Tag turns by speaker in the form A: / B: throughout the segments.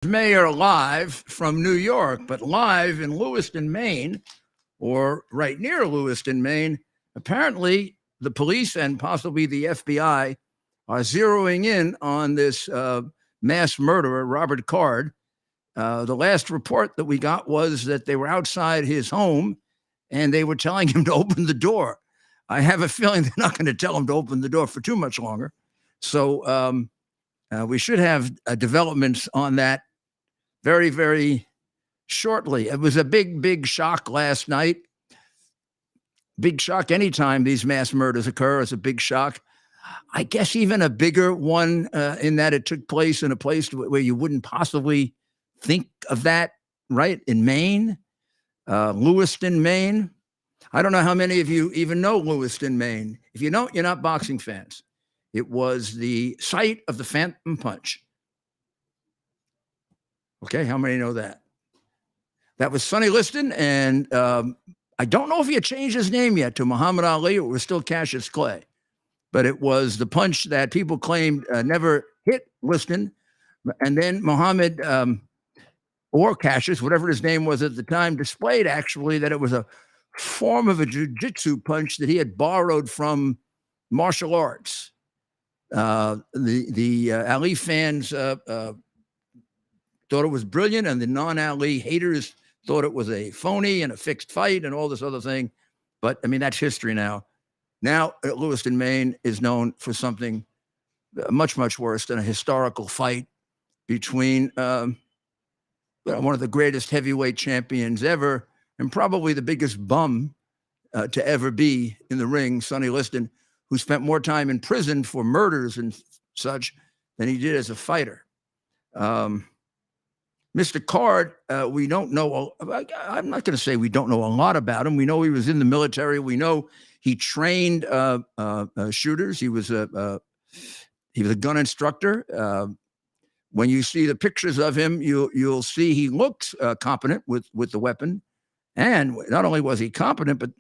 A: Mayor live from New York, but live in Lewiston, Maine, or right near Lewiston, Maine. Apparently, the police and possibly the FBI are zeroing in on this mass murderer, Robert Card. The last report that we got was that they were outside his home and they were telling him to open the door. I have a feeling they're not going to tell him to open the door for too much longer. So we should have developments on that very, very shortly. It was a big, big shock last night. Big shock anytime these mass murders occur is a big shock. I guess even a bigger one in that it took place in a place where you wouldn't possibly think of that, right? In Maine, Lewiston, Maine. I don't know how many of you even know Lewiston, Maine. If you don't, you're not boxing fans. It was the site of the Phantom Punch. Okay, how many know that? That was Sonny Liston, and I don't know if he had changed his name yet to Muhammad Ali, or it was still Cassius Clay. But it was the punch that people claimed never hit Liston. And then Muhammad or Cassius, whatever his name was at the time, displayed actually that it was a form of a jiu-jitsu punch that he had borrowed from martial arts. The Ali fans thought it was brilliant, and the non-Ali haters thought it was a phony and a fixed fight and all this other thing. But, I mean, that's history now. Now, Lewiston, Maine is known for something much, much worse than a historical fight between one of the greatest heavyweight champions ever and probably the biggest bum to ever be in the ring, Sonny Liston, who spent more time in prison for murders and such than he did as a fighter. Mr. Card, we don't know. I'm not going to say we don't know a lot about him. We know he was in the military. We know he trained shooters. He was a gun instructor. When you see the pictures of him, you'll see he looks competent with the weapon. And not only was he competent, but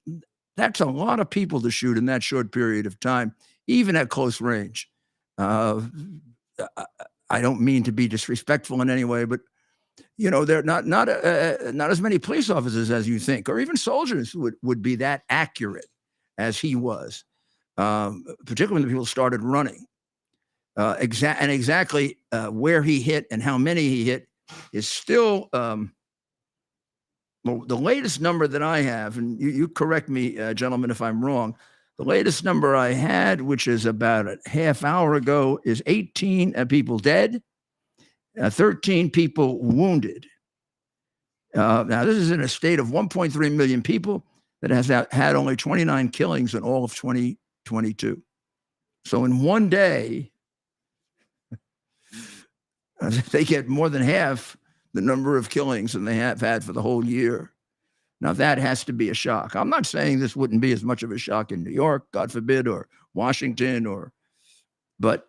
A: that's a lot of people to shoot in that short period of time, even at close range. I don't mean to be disrespectful in any way, but you know, they're not as many police officers as you think, or even soldiers would be that accurate as he was, particularly when the people started running. Exactly where he hit and how many he hit is still well, the latest number that I have, and you correct me, gentlemen, if I'm wrong. The latest number I had, which is about a half hour ago, is 18 people dead, 13 people wounded. Now, this is in a state of 1.3 million people that has had only 29 killings in all of 2022. So in one day, they get more than half the number of killings than they have had for the whole year. Now, that has to be a shock. I'm not saying this wouldn't be as much of a shock in New York, God forbid, or Washington, but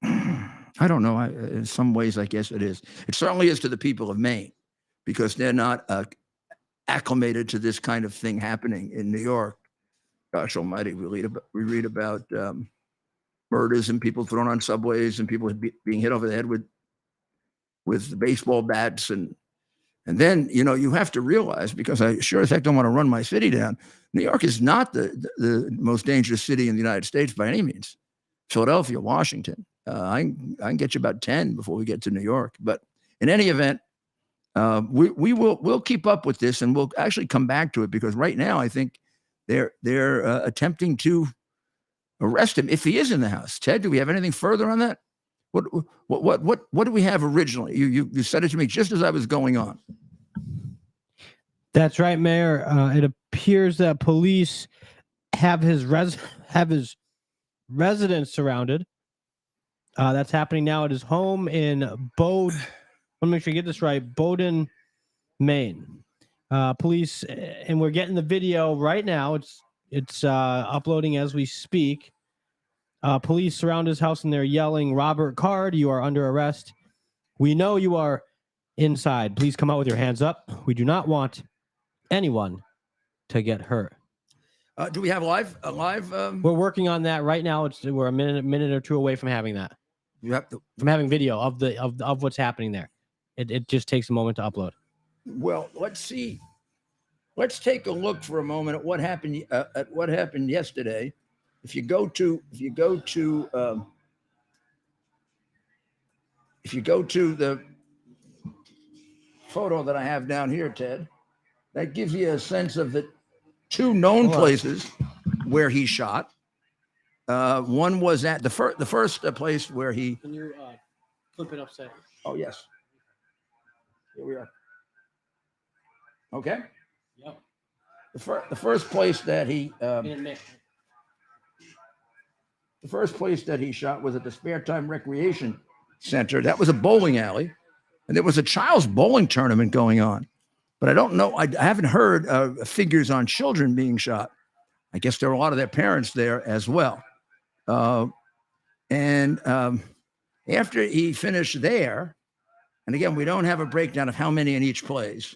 A: I don't know. In some ways, I guess it is. It certainly is to the people of Maine, because they're not acclimated to this kind of thing happening in New York. Gosh almighty, we read about murders and people thrown on subways and people being hit over the head with baseball bats. And then, you know, you have to realize, because I sure as heck don't want to run my city down, New York is not the most dangerous city in the United States by any means. Philadelphia, Washington. I can get you about 10 before we get to New York. But in any event, we'll keep up with this, and we'll actually come back to it, because right now I think they're attempting to arrest him if he is in the house. Ted, do we have anything further on that? What do we have originally? You said it to me just as I was going on.
B: That's right, Mayor. It appears that police have his residence surrounded. That's happening now at his home in Bowden. Let me make sure you get this right. Bowden, Maine. Police, and we're getting the video right now. It's uploading as we speak. Police surround his house and they're yelling, "Robert Card, you are under arrest. We know you are inside. Please come out with your hands up. We do not want anyone to get hurt."
A: Do we have live?
B: We're working on that right now. We're a minute or two away from having that.
A: You have to.
B: I'm having video of what's happening there. It just takes a moment to upload.
A: Well, let's see. Let's take a look for a moment at what happened yesterday. If you go to the photo that I have down here, Ted, that gives you a sense of the two known places where he shot. One was at the first place where he.
B: Can you flip it upside?
A: Oh yes. Here we are. Okay.
B: Yep.
A: The first place that he the first place that he shot was at the Spare Time Recreation Center. That was a bowling alley, and there was a child's bowling tournament going on. But I don't know. I haven't heard figures on children being shot. I guess there were a lot of their parents there as well. And after he finished there, and again, we don't have a breakdown of how many in each place.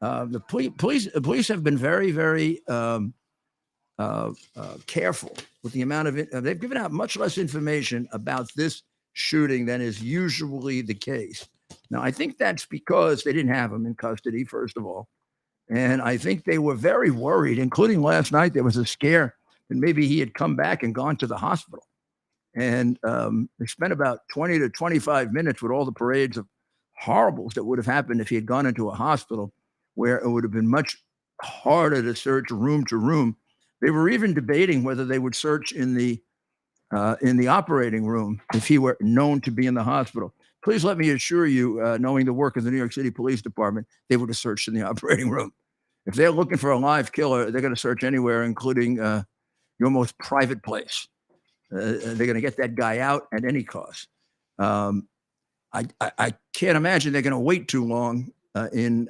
A: The police have been very, very careful with the amount of it. They've given out much less information about this shooting than is usually the case. Now, I think that's because they didn't have him in custody, first of all. And I think they were very worried, including last night. There was a scare that maybe he had come back and gone to the hospital. And they spent about 20 to 25 minutes with all the parades of horribles that would have happened if he had gone into a hospital, where it would have been much harder to search room to room. They were even debating whether they would search in the operating room if he were known to be in the hospital. Please let me assure you, knowing the work of the New York City Police Department, they would have searched in the operating room. If they're looking for a live killer, they're going to search anywhere, including your most private place. They're going to get that guy out at any cost. I can't imagine they're going to wait too long in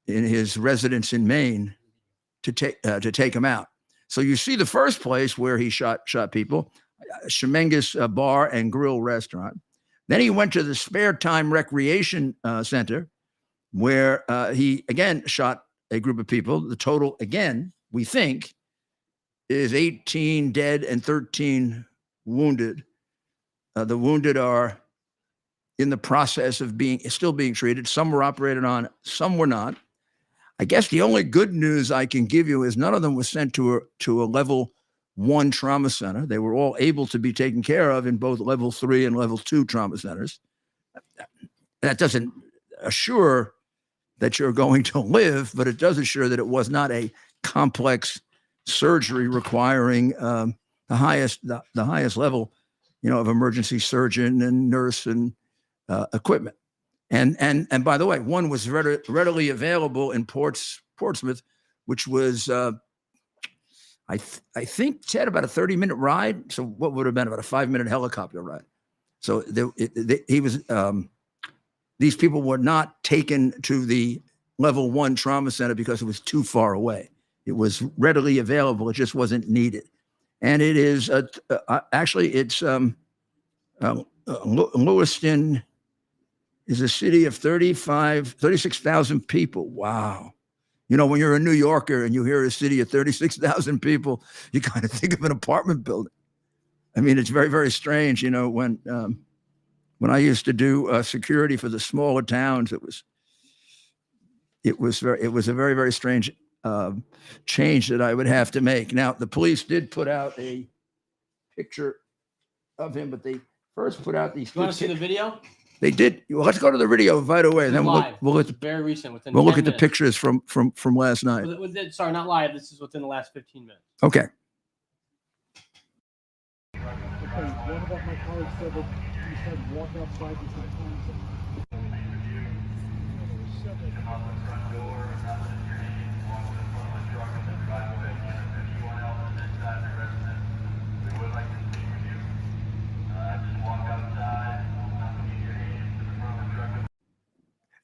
A: his residence in Maine to take him out. So you see the first place where he shot people, Shemengus Bar and Grill Restaurant. Then he went to the Spare Time Recreation Center, where he again shot a group of people. The total, again, we think, is 18 dead and 13 wounded. The wounded are in the process of still being treated. Some were operated on, some were not. I guess the only good news I can give you is none of them was sent to a level 1 trauma center. They were all able to be taken care of in both level 3 and level 2 trauma centers. That doesn't assure that you're going to live, but it does assure that it was not a complex surgery requiring the highest level, of emergency surgeon and nurse and equipment. And by the way, one was readily available in Portsmouth, which was I think Ted about a 30-minute ride. So what would have been about a 5-minute helicopter ride. So these people were not taken to the level 1 trauma center because it was too far away. It was readily available. It just wasn't needed. And it is actually it's Lewiston is a city of 36,000 people. Wow. When you're a New Yorker and you hear a city of 36,000 people, you kind of think of an apartment building. I mean, it's very, very strange. When I used to do security for the smaller towns, it was a very, very strange change that I would have to make. Now, the police did put out a picture of him, but they first put out these.
B: You want to see the video?
A: They did. Well, let's go to the video right away, and then we'll look at
B: very recent.
A: We'll look at the pictures from last night.
B: Sorry, not live. This is within the last 15 minutes.
A: Okay.
C: One of my colleagues said that he said walk outside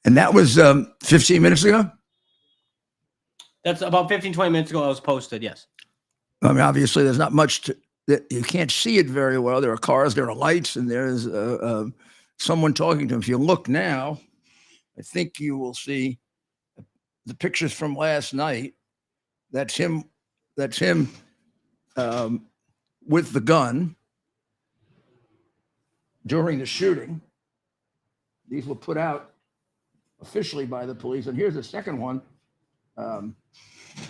A: And that was 15 minutes ago?
B: That's about 15, 20 minutes ago. I was posted, yes.
A: I mean, obviously, there's not much you can't see it very well. There are cars, there are lights, and there's someone talking to him. If you look now, I think you will see the pictures from last night. That's him with the gun. during the shooting. These were put out officially by the police. And here's the second one,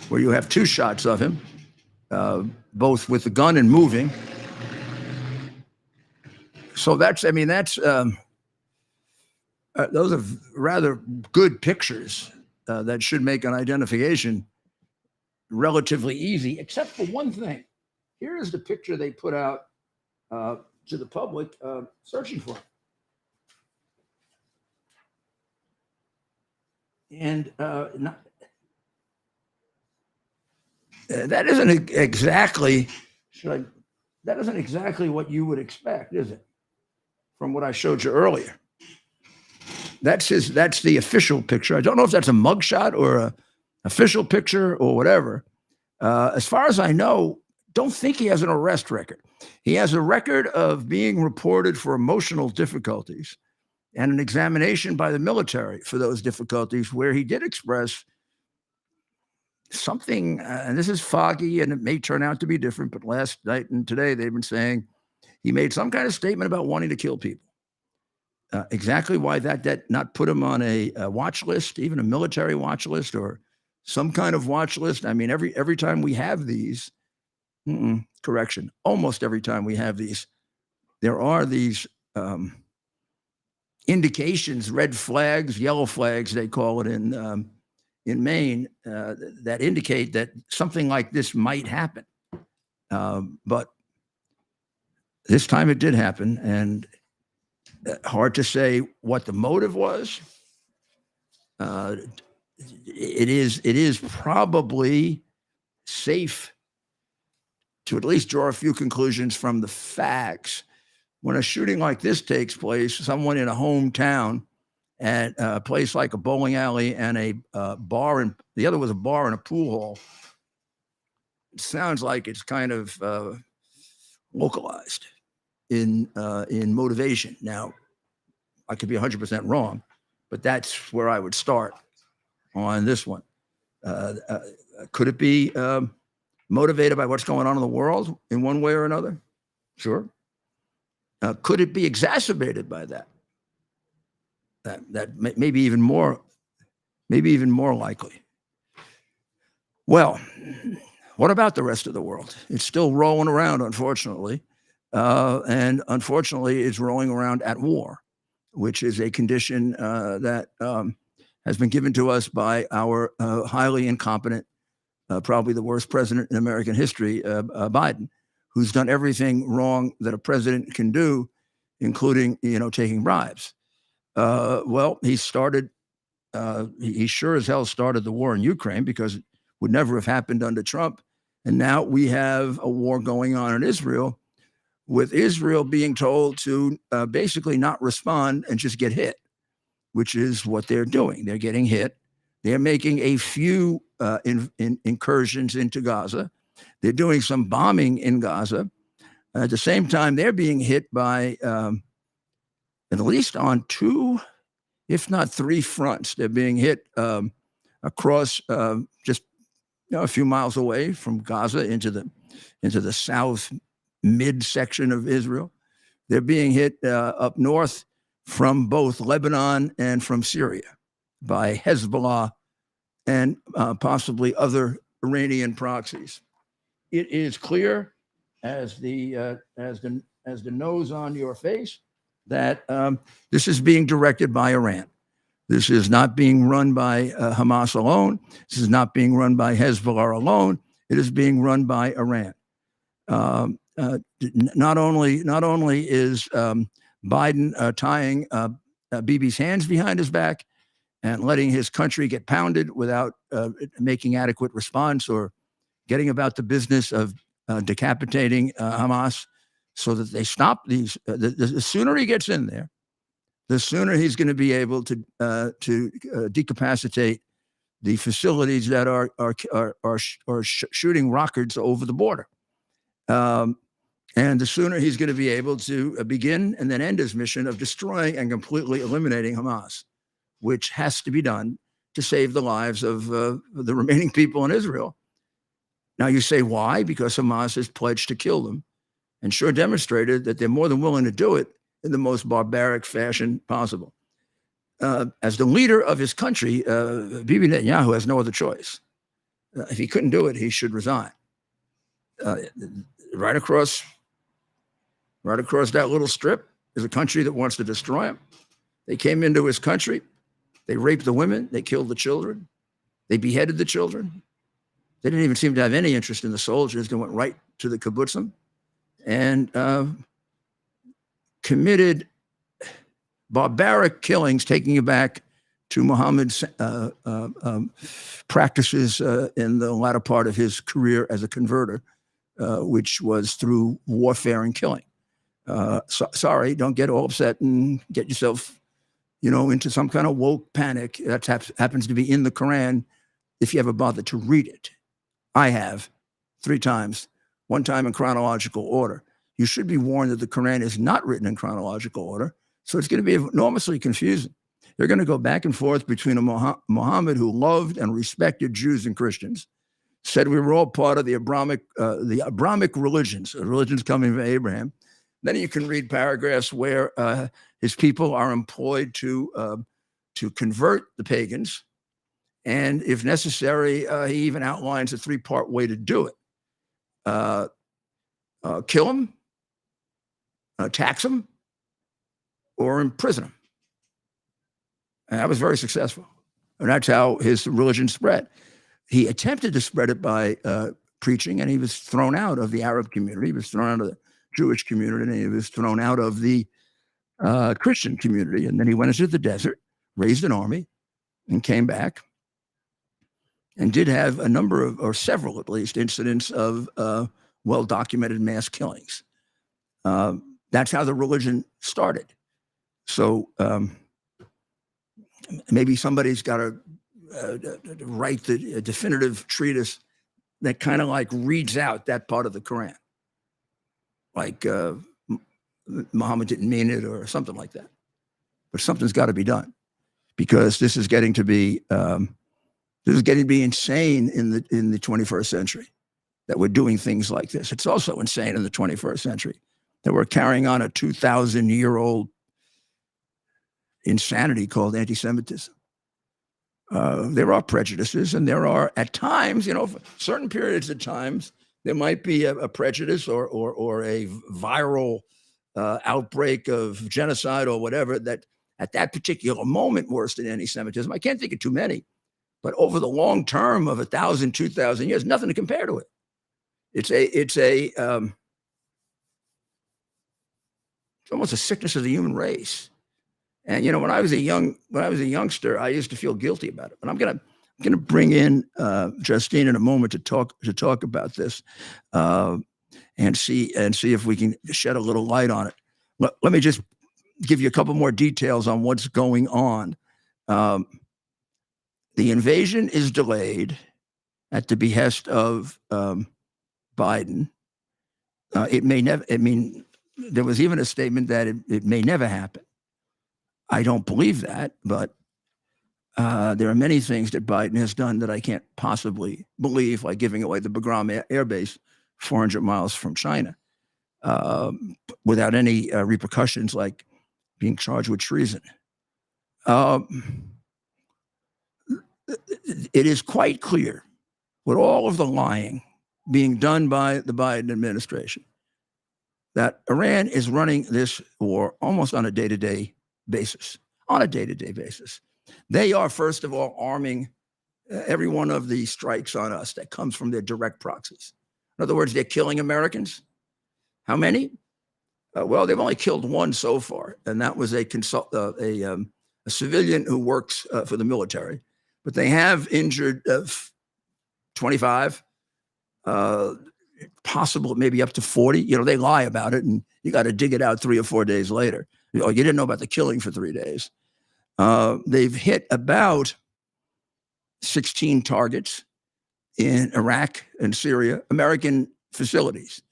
A: where you have two shots of him, both with the gun and moving. So that's those are rather good pictures that should make an identification relatively easy, except for one thing. Here is the picture they put out to the public searching for him. And that isn't exactly what you would expect, is it? From what I showed you earlier. That's the official picture. I don't know if that's a mugshot or a official picture or whatever. As far as I know, don't think he has an arrest record. He has a record of being reported for emotional difficulties and an examination by the military for those difficulties, where he did express something, and this is foggy and it may turn out to be different, but last night and today they've been saying he made some kind of statement about wanting to kill people. Exactly why that did not put him on a watch list, even a military watch list or some kind of watch list. I mean, every time we have these, almost every time we have these, there are these indications, red flags, yellow flags, they call it in Maine, that indicate that something like this might happen. But this time it did happen, and hard to say what the motive was. It is probably safe to at least draw a few conclusions from the facts. When a shooting like this takes place, someone in a hometown at a place like a bowling alley and a bar, and the other was a bar and a pool hall, it sounds like it's kind of localized in motivation. Now, I could be 100% wrong, but that's where I would start on this one. Could it be motivated by what's going on in the world in one way or another? Sure. Could it be exacerbated by that? That may be even more likely. Well, what about the rest of the world? It's still rolling around, unfortunately. And unfortunately, it's rolling around at war, which is a condition that has been given to us by our highly incompetent, probably the worst president in American history, Biden, who's done everything wrong that a president can do, including, taking bribes. Well, he sure as hell started the war in Ukraine, because it would never have happened under Trump. And now we have a war going on in Israel, with Israel being told to basically not respond and just get hit, which is what they're doing. They're getting hit. They're making a few incursions into Gaza. They're doing some bombing in Gaza. At the same time, they're being hit by, at least on two, if not three fronts. They're being hit across just a few miles away from Gaza into the south midsection of Israel. They're being hit up north from both Lebanon and from Syria by Hezbollah and possibly other Iranian proxies. It is clear as the nose on your face that this is being directed by Iran. This is not being run by Hamas alone. This is not being run by Hezbollah alone. It is being run by Iran. Not only is Biden tying Bibi's hands behind his back and letting his country get pounded without making adequate response or getting about the business of decapitating Hamas so that they stop these. The sooner he gets in there, the sooner he's going to be able to decapacitate the facilities that are shooting rockets over the border. And the sooner he's going to be able to begin and then end his mission of destroying and completely eliminating Hamas, which has to be done to save the lives of the remaining people in Israel. Now you say, why? Because Hamas has pledged to kill them and sure demonstrated that they're more than willing to do it in the most barbaric fashion possible. As the leader of his country, Bibi Netanyahu has no other choice. If he couldn't do it, he should resign. Right across that little strip is a country that wants to destroy him. They came into his country. They raped the women. They killed the children. They beheaded the children. They didn't even seem to have any interest in the soldiers. They went right to the kibbutzim and committed barbaric killings, taking you back to Muhammad's practices in the latter part of his career as a converter, which was through warfare and killing. Sorry, don't get all upset and get yourself, into some kind of woke panic. That happens to be in the Quran if you ever bother to read it. I have 3 times, one time in chronological order. You should be warned that the Quran is not written in chronological order, so it's going to be enormously confusing. They're going to go back and forth between a Muhammad who loved and respected Jews and Christians, said we were all part of the Abrahamic religions, religions coming from Abraham. Then you can read paragraphs where his people are employed to convert the pagans. And if necessary, he even outlines a 3-part way to do it. Kill them, tax them, or imprison them. And that was very successful. And that's how his religion spread. He attempted to spread it by preaching, and he was thrown out of the Arab community. He was thrown out of the Jewish community, and he was thrown out of the Christian community. And then he went into the desert, raised an army, and came back, and did have a number of, or several at least, incidents of well-documented mass killings. That's how the religion started. So maybe somebody's got to write the definitive treatise that kind of like reads out that part of the Quran. Like Muhammad didn't mean it or something like that. But something's got to be done, because this is getting to be insane in the 21st century that we're doing things like this. It's also insane in the 21st century that we're carrying on a 2,000-year-old insanity called anti-Semitism. There are prejudices, and there are at times, for certain periods of times, there might be a prejudice or a viral outbreak of genocide or whatever that at that particular moment worse than anti-Semitism. I can't think of too many, but over the long term of 1,000, 2,000 years, nothing to compare to it. It's almost a sickness of the human race. And when I was a youngster, I used to feel guilty about it. But I'm gonna bring in Justine in a moment to talk about this and see if we can shed a little light on it. Let me just give you a couple more details on what's going on. The invasion is delayed at the behest of Biden. It may never. There was even a statement that it may never happen. I don't believe that, but there are many things that Biden has done that I can't possibly believe, like giving away the Bagram Air Base 400 miles from China without any repercussions, like being charged with treason. It is quite clear, with all of the lying being done by the Biden administration, that Iran is running this war almost on a day-to-day basis. They are, first of all, arming every one of the strikes on us that comes from their direct proxies. In other words, they're killing Americans. How many? Well, they've only killed one so far, and that was a civilian who works for the military. But they have injured 25, possible maybe up to 40. They lie about it, and you got to dig it out 3 or 4 days later. You didn't know about the killing for 3 days. They've hit about 16 targets in Iraq and Syria, American facilities.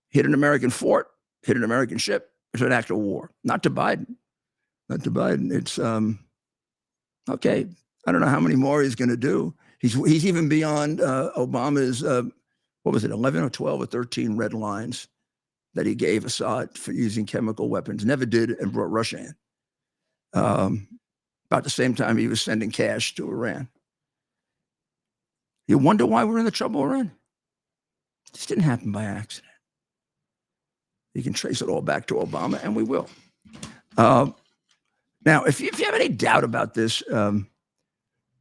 A: Hit an American fort, hit an American ship. It's an act of war. Not to Biden. It's okay. I don't know how many more he's going to do. He's even beyond Obama's 11 or 12 or 13 red lines that he gave Assad for using chemical weapons. Never did, and brought Russia in. About the same time he was sending cash to Iran. You wonder why we're in the trouble we're in? This didn't happen by accident. You can trace it all back to Obama, and we will. Now, if you have any doubt about this, I'm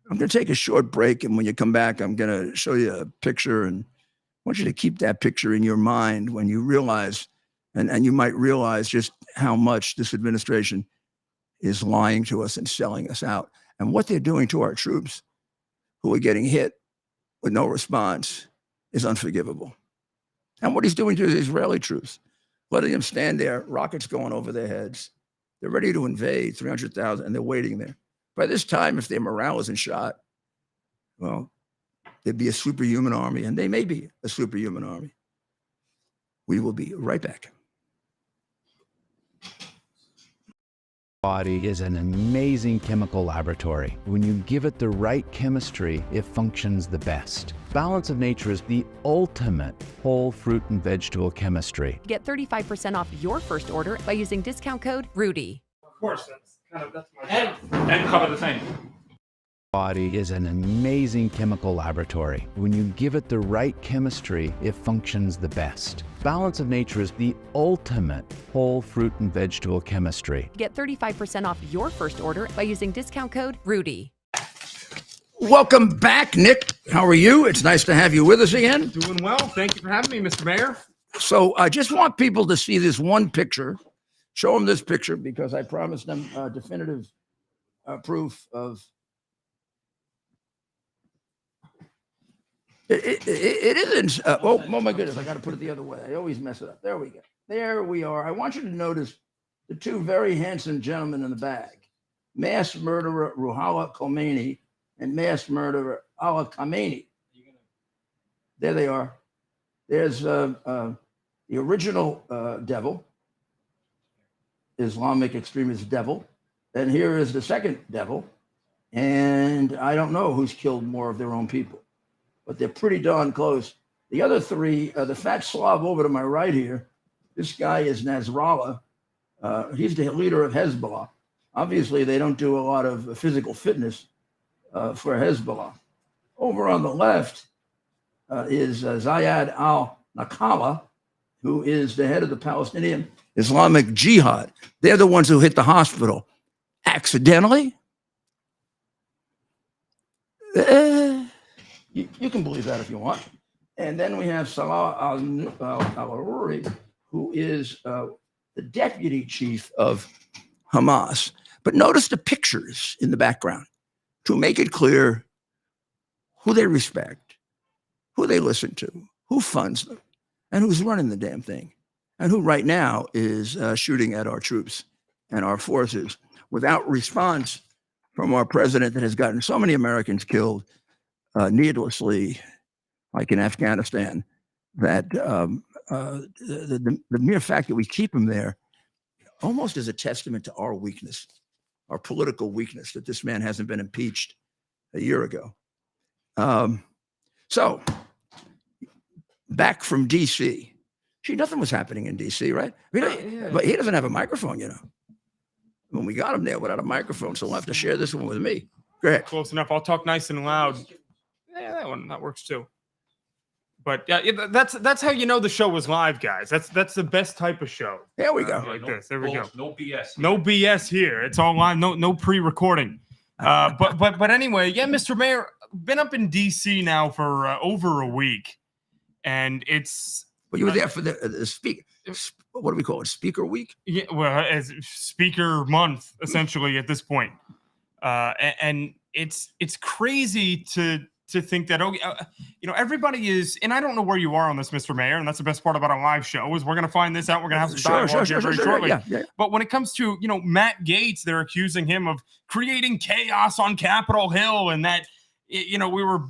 A: going to take a short break, and when you come back, I'm going to show you a picture, and I want you to keep that picture in your mind when you realize, and you might realize just how much this administration is lying to us and selling us out. And what they're doing to our troops who are getting hit with no response is unforgivable. And what he's doing to the Israeli troops, letting them stand there, rockets going over their heads. They're ready to invade, 300,000, and they're waiting there. By this time, if their morale isn't shot, well, there'd be a superhuman army, and they may be a superhuman army. We will be right back.
D: Body is an amazing chemical laboratory. When you give it the right chemistry, it functions the best. Balance of Nature is the ultimate whole fruit and vegetable chemistry.
E: Get 35% off your first order by using discount code RUDY.
F: Of course, that's my job. And cover the same.
D: Body is an amazing chemical laboratory. When you give it the right chemistry, it functions the best. Balance of Nature is the ultimate whole fruit and vegetable chemistry.
E: Get 35% off your first order by using discount code RUDY.
A: Welcome back, Nick. How are you? It's nice to have you with us again.
F: Doing well. Thank you for having me, Mr. Mayor.
A: So I just want people to see this one picture. Show them this picture because I promised them definitive proof of. It isn't. Oh my goodness! I got to put it the other way. I always mess it up. There we go. There we are. I want you to notice the two very handsome gentlemen in the back: mass murderer Ruhollah Khomeini and mass murderer Allah Khamenei. There they are. There's the original devil, Islamic extremist devil, and here is the second devil. And I don't know who's killed more of their own people, but they're pretty darn close. The other three, the fat Slav over to my right here, this guy is Nasrallah. He's the leader of Hezbollah. Obviously, they don't do a lot of physical fitness for Hezbollah. Over on the left is Zayed al-Nakala, who is the head of the Palestinian Islamic Jihad. They're the ones who hit the hospital accidentally. You can believe that if you want. And then we have Salah al-Aruri, who is the deputy chief of Hamas. But notice the pictures in the background to make it clear who they respect, who they listen to, who funds them, and who's running the damn thing, and who right now is shooting at our troops and our forces without response from our president that has gotten so many Americans killed needlessly, like in Afghanistan, that the mere fact that we keep him there almost is a testament to our weakness, our political weakness, that this man hasn't been impeached a year ago. So back from D.C. Gee, nothing was happening in D.C., right? But he doesn't have a microphone, you know. When we got him there without a microphone, so we'll have to share this one with me. Go ahead.
F: Close enough. I'll talk nice and loud. Yeah, that works too. But yeah, that's how you know the show was live, guys. That's the best type of show.
A: There we go.
F: Like this. There we go.
G: No BS.
F: No BS here. It's all live. No pre-recording. But anyway, yeah, Mr. Mayor, been up in D.C. now for over a week, and it's.
A: But you were there for the speak. What do we call it? Speaker week?
F: Yeah, well, as Speaker month essentially at this point, and it's crazy to think that everybody is, and I don't know where you are on this, Mr. Mayor, and that's the best part about a live show is we're going to find this out. We're going to have some dialogue here very shortly.
A: Yeah.
F: But when it comes to Matt Gaetz, they're accusing him of creating chaos on Capitol Hill, and that we were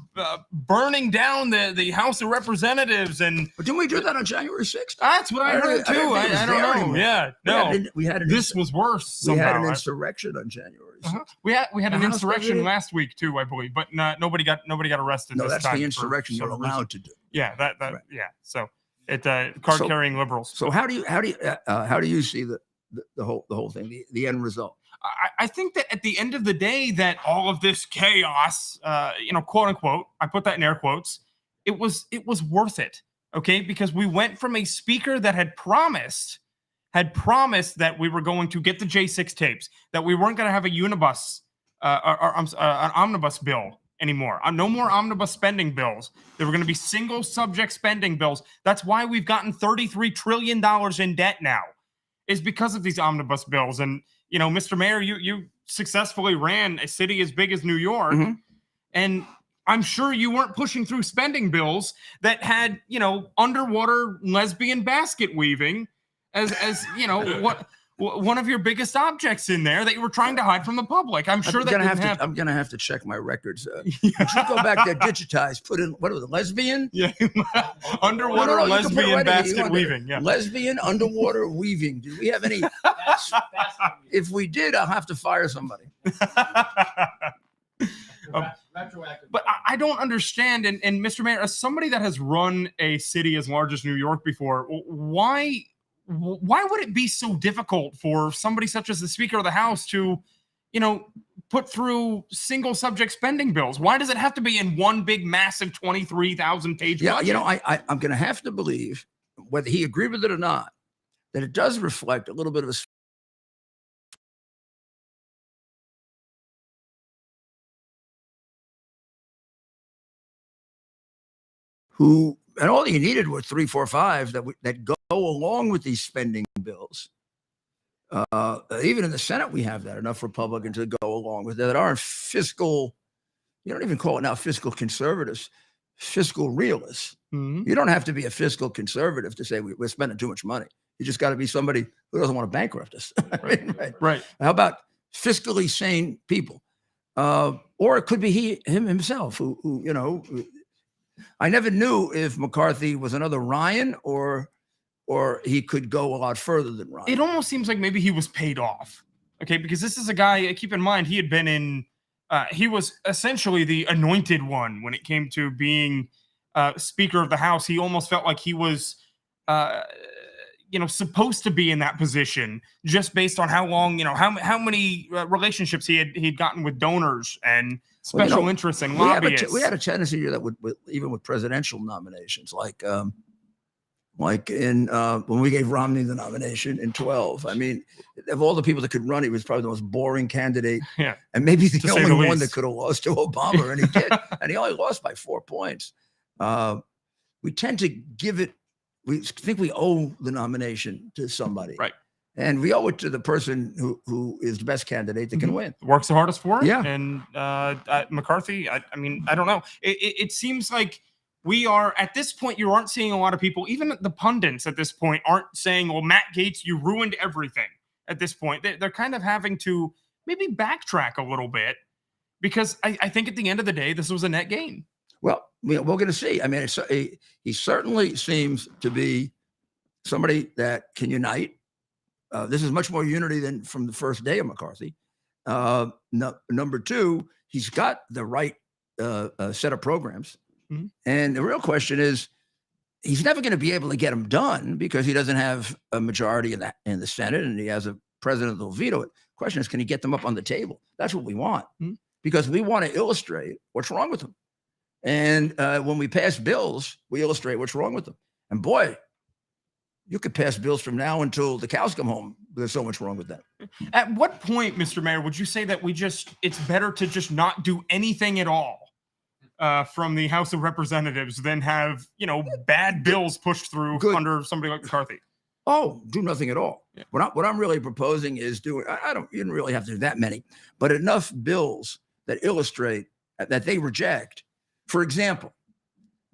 F: burning down the House of Representatives, and
A: but didn't we do that on January 6th?
F: That's what I heard too. I don't know. Yeah, no, this was worse. Somehow.
A: We had an insurrection on January 6th.
F: We had an insurrection last week too, I believe, but nobody got arrested.
A: No,
F: this
A: that's
F: time
A: the insurrection you're allowed to do.
F: Yeah,
A: Right.
F: yeah. So at the card-carrying liberals.
A: So how do you see the whole thing, the end result?
F: I think that at the end of the day, that all of this chaos, quote unquote, I put that in air quotes, it was worth it. Okay, because we went from a speaker that had promised that we were going to get the J6 tapes, that we weren't going to have a unibus, an omnibus bill anymore. No more omnibus spending bills. There were going to be single subject spending bills. That's why we've gotten $33 trillion in debt now, is because of these omnibus bills. And Mr. Mayor, you successfully ran a city as big as New York, and I'm sure you weren't pushing through spending bills that had, underwater lesbian basket weaving as what one of your biggest objects in there that you were trying to hide from the public. I'm sure that didn't happen.
A: I'm gonna have to check my records. You should go back there, digitize, put in what was it, lesbian?
F: Yeah, underwater lesbian basket weaving. Yeah,
A: lesbian underwater weaving. Do we have any? If we did, I'll have to fire somebody.
F: But I don't understand. And Mr. Mayor, as somebody that has run a city as large as New York before, why would it be so difficult for somebody such as the Speaker of the House to, put through single subject spending bills? Why does it have to be in one big, massive 23,000 page budget?
A: I'm going to have to believe, whether he agreed with it or not, that it does reflect a little bit of a and all you needed were 3, 4, 5 that go along with these spending bills. Even in the Senate, we have that, enough Republicans to go along with it, that aren't fiscal. You don't even call it now fiscal conservatives, fiscal realists. You don't have to be a fiscal conservative to say we're spending too much money. You just got to be somebody who doesn't want to bankrupt us.
F: Right.
A: How about fiscally sane people? Or it could be him himself, who I never knew if McCarthy was another Ryan or he could go a lot further than Ryan.
F: It almost seems like maybe he was paid off. Okay, because this is a guy, keep in mind, he had been in, he was essentially the anointed one when it came to being Speaker of the House. He almost felt like he was, supposed to be in that position just based on how long, how many relationships he'd gotten with donors and special interests and lobbyists.
A: We had a tendency to do that even with presidential nominations, like in when we gave Romney the nomination in 2012. I mean, of all the people that could run, he was probably the most boring candidate.
F: Yeah,
A: and maybe the only one that could have lost to Obama, and he did, and he only lost by 4 points. We tend to give it. We think we owe the nomination to somebody,
F: right?
A: And we owe it to the person who is the best candidate that can win.
F: Works the hardest for it.
A: Yeah.
F: And McCarthy, I mean, I don't know. It seems like we are, at this point, you aren't seeing a lot of people, even the pundits at this point, aren't saying, well, Matt Gaetz, you ruined everything at this point. They're kind of having to maybe backtrack a little bit, because I think at the end of the day, this was a net gain.
A: Well, we're going to see. I mean, he certainly seems to be somebody that can unite. This is much more unity than from the first day of McCarthy. Number two, he's got the right set of programs. And the real question is, he's never going to be able to get them done because he doesn't have a majority in the Senate, and he has a president that'll veto it. The question is, can he get them up on the table? That's what we want, because we want to illustrate what's wrong with them. And when we pass bills, we illustrate what's wrong with them. And boy, you could pass bills from now until the cows come home. There's so much wrong with that.
F: At what point, Mr. Mayor, would you say that it's better to just not do anything at all from the House of Representatives than have, bad bills pushed through under somebody like McCarthy?
A: Oh, do nothing at all. Yeah. What I'm really proposing is you didn't really have to do that many, but enough bills that illustrate that they reject. For example,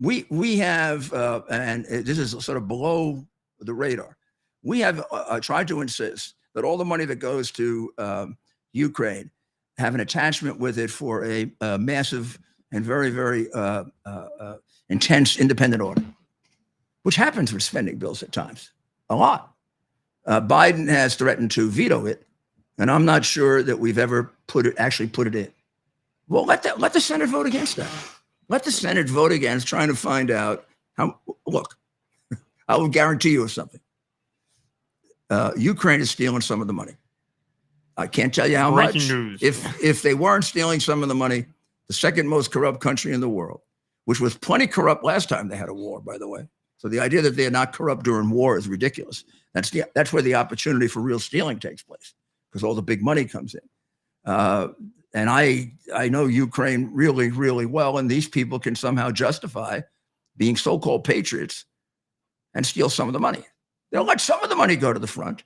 A: we have, and this is sort of below the radar, we have tried to insist that all the money that goes to Ukraine have an attachment with it for a massive and very, very intense independent audit, which happens with spending bills at times, a lot. Biden has threatened to veto it, and I'm not sure that we've ever actually put it in. Well, let the Senate vote against that. Let the Senate vote against trying to find out how. Look, I will guarantee you of something. Ukraine is stealing some of the money. I can't tell you how
F: Breaking
A: much.
F: news.
A: If they weren't stealing some of the money, the second most corrupt country in the world, which was plenty corrupt last time they had a war, by the way. So the idea that they're not corrupt during war is ridiculous. That's where the opportunity for real stealing takes place, because all the big money comes in. And I know Ukraine really, really well, and these people can somehow justify being so-called patriots and steal some of the money. They'll let some of the money go to the front,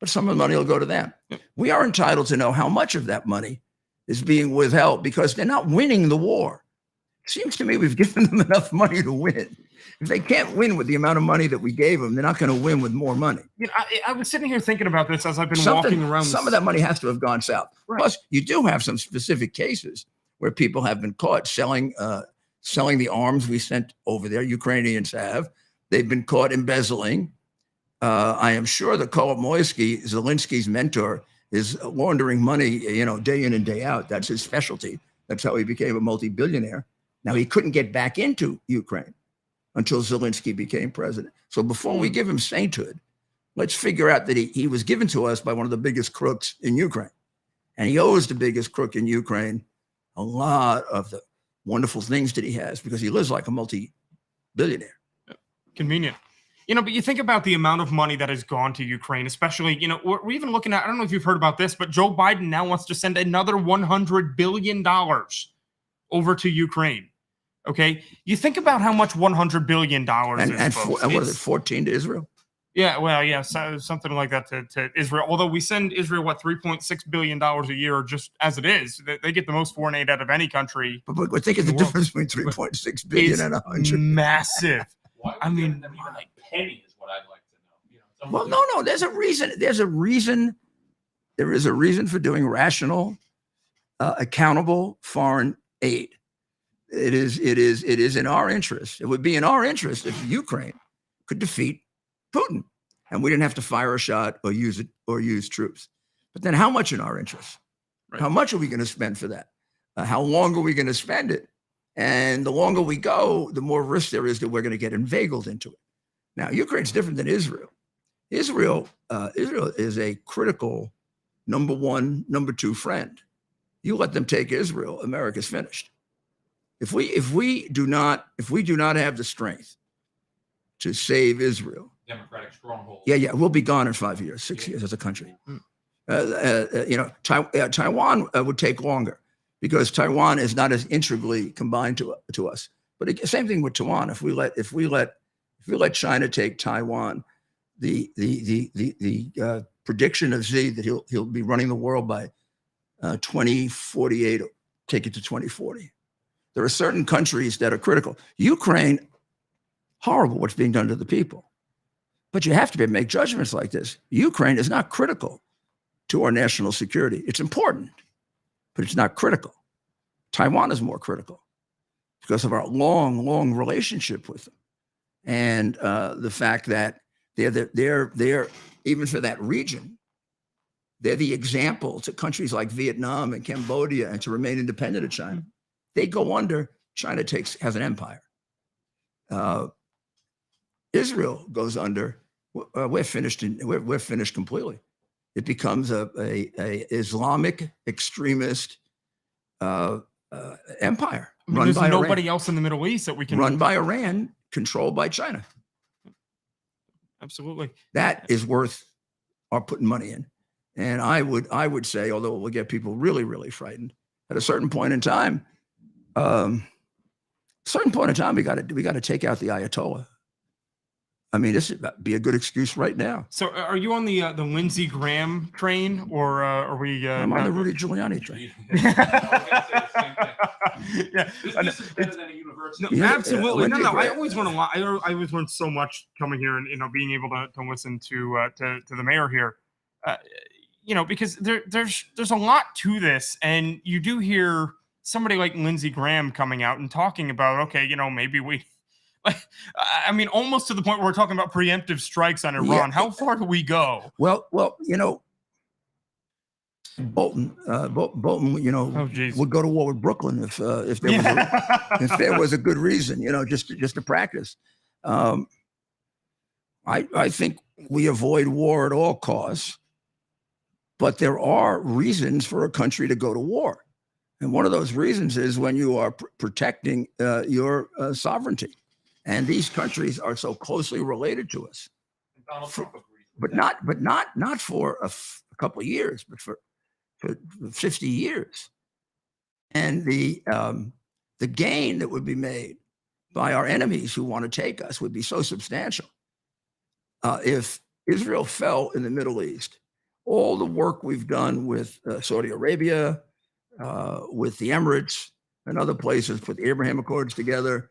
A: but some of the money will go to them. We are entitled to know how much of that money is being withheld because they're not winning the war. It seems to me we've given them enough money to win. If they can't win with the amount of money that we gave them, they're not going to win with more money.
F: You know, I was sitting here thinking about this as I've been walking around.
A: Some of that money has to have gone south.
F: Right.
A: Plus, you do have some specific cases where people have been caught selling the arms we sent over there. Ukrainians have. They've been caught embezzling. I am sure that Kolomoisky, Zelensky's mentor, is laundering money, day in and day out. That's his specialty. That's how he became a multi-billionaire. Now, he couldn't get back into Ukraine until Zelensky became president. So before we give him sainthood, let's figure out that he was given to us by one of the biggest crooks in Ukraine. And he owes the biggest crook in Ukraine a lot of the wonderful things that he has because he lives like a multi-billionaire.
F: Convenient. But you think about the amount of money that has gone to Ukraine, especially, we're even looking at, I don't know if you've heard about this, but Joe Biden now wants to send another $100 billion over to Ukraine. Okay. You think about how much $100 billion is.
A: And what is it, 14 to Israel?
F: Yeah. Well, yeah, something like that to Israel. Although we send Israel, $3.6 billion a year just as it is. They get the most foreign aid out of any country.
A: But think of the difference between 3.6 billion and 100.
F: Massive.
G: I mean, like penny is what I'd like to know.
A: Well, no. There's a reason. There is a reason for doing rational, accountable foreign aid. It is in our interest. It would be in our interest if Ukraine could defeat Putin, and we didn't have to fire a shot or use troops. But then, how much in our interest?
F: Right.
A: How much are we going to spend for that? How long are we going to spend it? And the longer we go, the more risk there is that we're going to get inveigled into it. Now, Ukraine's different than Israel. Israel is a critical number one, number two friend. You let them take Israel, America's finished. If we do not have the strength to save Israel,
G: Democratic stronghold.
A: yeah, we'll be gone in 5 years, 6 years as a country. Taiwan would take longer because Taiwan is not as integrally combined to us. But same thing with Taiwan. If we let China take Taiwan, the prediction of Xi that he'll be running the world by 2048, take it to 2040. There are certain countries that are critical. Ukraine, horrible what's being done to the people. But you have to make judgments like this. Ukraine is not critical to our national security. It's important, but it's not critical. Taiwan is more critical because of our long, long relationship with them. And the fact that they're even for that region, they're the example to countries like Vietnam and Cambodia and to remain independent of China. They go under, China has an empire. Israel goes under, we're finished completely. It becomes a Islamic extremist empire.
F: There's nobody else in the Middle East that we can
A: run by Iran, controlled by China.
F: Absolutely.
A: That is worth our putting money in. And I would say, although it will get people really, really frightened, at a certain point in time, we got to take out the Ayatollah. I mean, this would be a good excuse right now.
F: So, are you on the Lindsey Graham train, or are we?
A: I'm on the Rudy Giuliani train.
F: Yeah,
G: This is better than a university.
F: No, absolutely. No. I
A: Graham.
F: always want to. I always learn so much coming here, and being able to listen to the mayor here. Because there's a lot to this, and you do hear somebody like Lindsey Graham coming out and talking about, okay, maybe we, almost to the point where we're talking about preemptive strikes on Iran.
A: Yeah.
F: How far do we go?
A: Well, Bolton, would go to war with Brooklyn if there was a good reason, just to practice. I think we avoid war at all costs, but there are reasons for a country to go to war. And one of those reasons is when you are protecting your sovereignty. And these countries are so closely related to us,
G: Donald Trump agrees with
A: but
G: that.
A: not for a couple of years, but for 50 years. And the gain that would be made by our enemies who want to take us would be so substantial. If Israel fell in the Middle East, all the work we've done with Saudi Arabia, with the Emirates and other places, put the Abraham Accords together,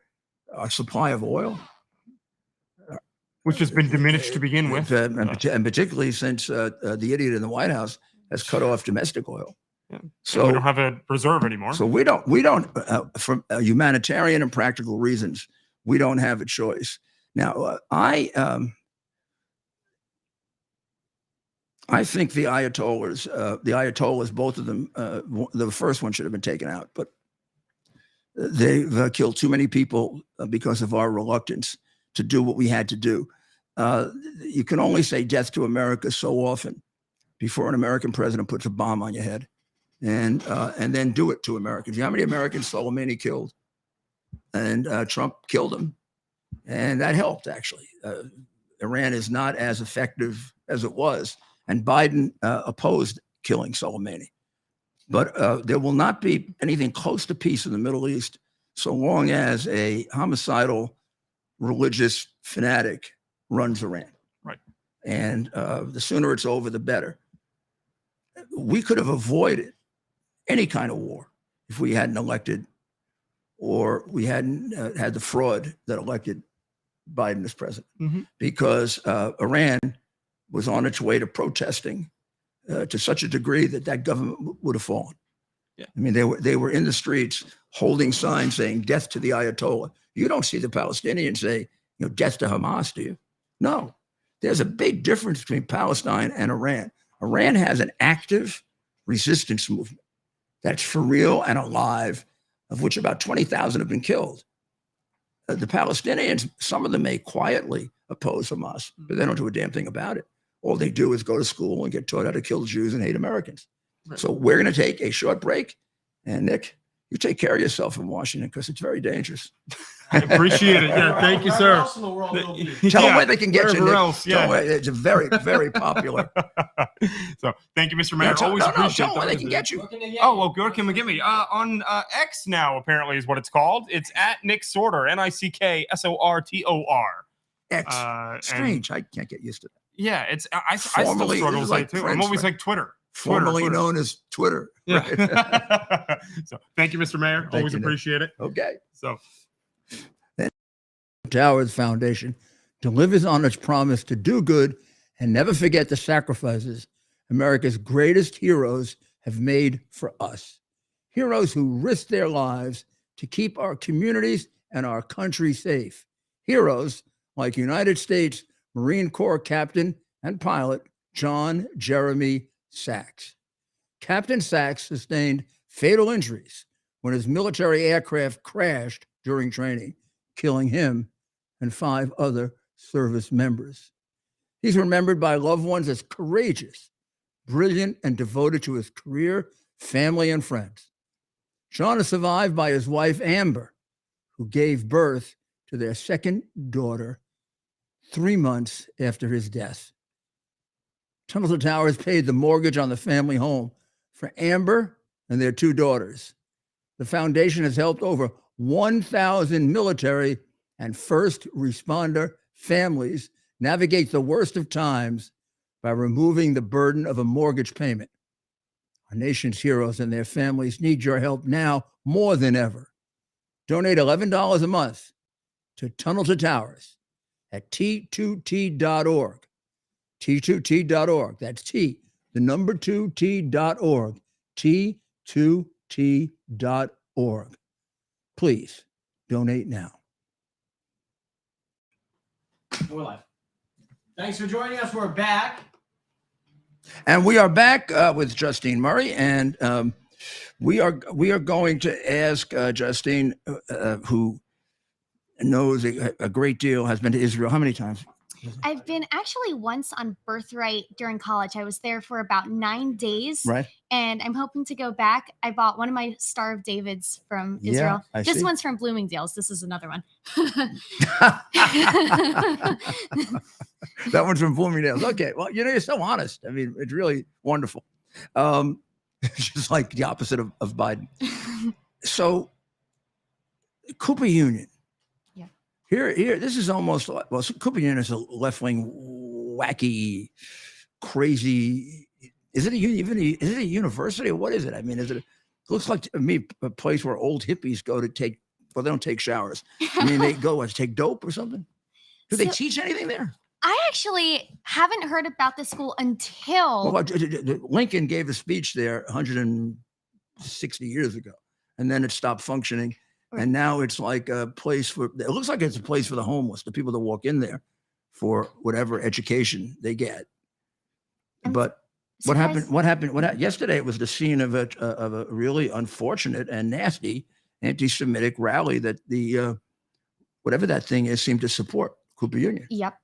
A: our supply of oil,
F: which has been diminished to begin with.
A: and particularly since the idiot in the White House has cut off domestic oil.
F: Yeah.
A: So
F: we don't have a reserve anymore.
A: So we don't from humanitarian and practical reasons, we don't have a choice. Now, I think the Ayatollahs, both of them, the first one should have been taken out, but they've killed too many people because of our reluctance to do what we had to do. You can only say death to America so often before an American president puts a bomb on your head, and then do it to Americans. You know how many Americans Soleimani killed? And Trump killed him, and that helped, actually. Iran is not as effective as it was, and Biden opposed killing Soleimani. But there will not be anything close to peace in the Middle East so long as a homicidal religious fanatic runs Iran.
F: Right.
A: And the sooner it's over, the better. We could have avoided any kind of war if we hadn't elected, or we hadn't had the fraud that elected Biden as president, because Iran was on its way to protesting to such a degree that government would have fallen.
F: Yeah.
A: I mean, they were in the streets holding signs saying "Death to the Ayatollah." You don't see the Palestinians say, "Death to Hamas," do you? No. There's a big difference between Palestine and Iran. Iran has an active resistance movement that's for real and alive, of which about 20,000 have been killed. The Palestinians, some of them may quietly oppose Hamas, but they don't do a damn thing about it. All they do is go to school and get taught how to kill Jews and hate Americans. Right. So we're going to take a short break. And Nick, you take care of yourself in Washington, because it's very dangerous.
F: I appreciate it. Yeah, thank you, sir.
A: Tell them where they can get you, Nick.
F: Else, yeah.
A: It's very, very popular.
F: So thank you, Mr. Mayor.
A: No,
F: Always appreciate
A: tell them where they can get you.
F: Oh, well, where can we get me? On X now, apparently, is what it's called. It's at Nick Sortor, NickSortor.
A: X. Strange. I can't get used to that.
F: Yeah, it's I still struggle with it too. I'm always like Twitter.
A: Formerly known as Twitter.
F: Yeah. Right? So thank you, Mr. Mayor. Always appreciate it.
A: Okay.
F: So
A: Towers Foundation delivers on its promise to do good and never forget the sacrifices America's greatest heroes have made for us. Heroes who risked their lives to keep our communities and our country safe. Heroes like United States Marine Corps Captain and pilot John Jeremy Sachs. Captain Sachs sustained fatal injuries when his military aircraft crashed during training, killing him and 5 other service members. He's remembered by loved ones as courageous, brilliant, and devoted to his career, family, and friends. John is survived by his wife, Amber, who gave birth to their second daughter 3 months after his death. Tunnel to Towers paid the mortgage on the family home for Amber and their 2 daughters. The foundation has helped over 1,000 military and first responder families navigate the worst of times by removing the burden of a mortgage payment. Our nation's heroes and their families need your help now more than ever. Donate $11 a month to Tunnel to Towers at T2T.org. T2T.org. That's T, the number 2T.org. T2T.org. Please donate now.
B: We're live. Thanks for joining us. We're back.
A: And we are back with Justine Murray, and we are going to ask Justine, who knows a great deal, has been to Israel how many times?
H: I've been actually once on Birthright during college. I was there for about 9 days.
A: Right.
H: And I'm hoping to go back. I bought one of my Star of Davids from
A: Yeah,
H: Israel.
A: I
H: This
A: see.
H: one's from Bloomingdale's. This is another one.
A: That one's from Bloomingdale's. Okay. Well, you're so honest. I mean, it's really wonderful. Just like the opposite of Biden. So, Cooper Union.
H: Yeah.
A: Here, this is almost like, well, Cooper Union is a left-wing, wacky, crazy. Is it is it a university or what is it? I mean, it looks like to me a place where old hippies go to take, well, they don't take showers. I mean, they go to take dope or something. Do they
H: So-
A: teach anything there?
H: I actually haven't heard about this school until
A: Well, Lincoln gave a speech there 160 years ago, and then it stopped functioning.
H: Right.
A: And now it's like a place for, it looks like it's a place for the homeless, the people that walk in there for whatever education they get.
H: I'm
A: But
H: surprised-
A: what happened? Yesterday it was the scene of a really unfortunate and nasty anti-Semitic rally that the whatever that thing is seemed to support Cooper Union.
H: Yep.